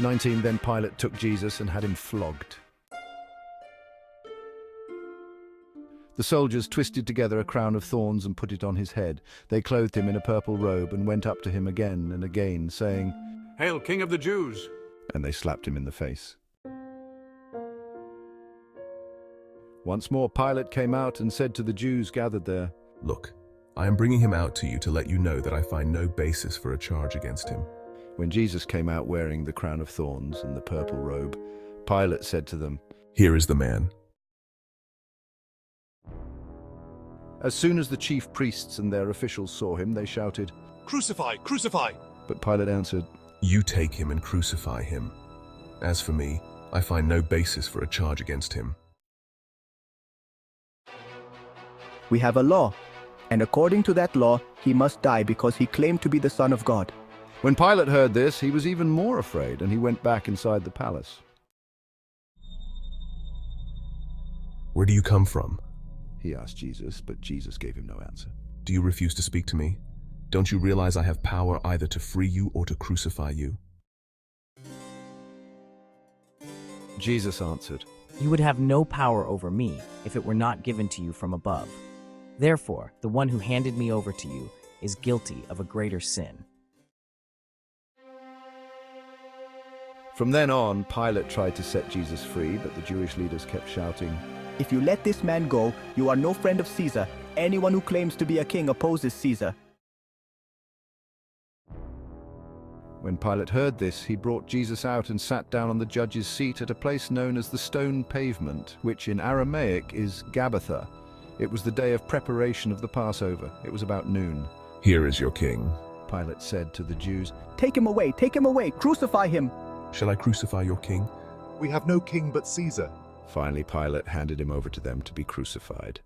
19. Then Pilate took Jesus and had him flogged. The soldiers twisted together a crown of thorns and put it on his head. They clothed him in a purple robe and went up to him again and again, saying, "Hail, King of the Jews!" And they slapped him in the face. Once more Pilate came out and said to the Jews gathered there, "Look, I am bringing him out to you to let you know that I find no basis for a charge against him." When Jesus came out wearing the crown of thorns and the purple robe, Pilate said to them, "Here is the man." As soon as the chief priests and their officials saw him, they shouted, "Crucify! Crucify!" But Pilate answered, You take him and crucify him. As for me, I find no basis for a charge against him. We have a law, and according to that law, he must die because he claimed to be the Son of God. When Pilate heard this, he was even more afraid, and he went back inside the palace. Where do you come from? He asked Jesus, but Jesus gave him no answer. Do you refuse to speak to me? Don't you realize I have power either to free you or to crucify you? Jesus answered, You would have no power over me if it were not given to you from above. Therefore, the one who handed me over to you is guilty of a greater sin. From then on, Pilate tried to set Jesus free, but the Jewish leaders kept shouting, If you let this man go, you are no friend of Caesar. Anyone who claims to be a king opposes Caesar. When Pilate heard this, he brought Jesus out and sat down on the judge's seat at a place known as the Stone Pavement, which in Aramaic is Gabbatha. It was the day of preparation of the Passover. It was about noon. Here is your king. Pilate said to the Jews, Take him away, crucify him. Shall I crucify your king? We have no king but Caesar. Finally, Pilate handed him over to them to be crucified.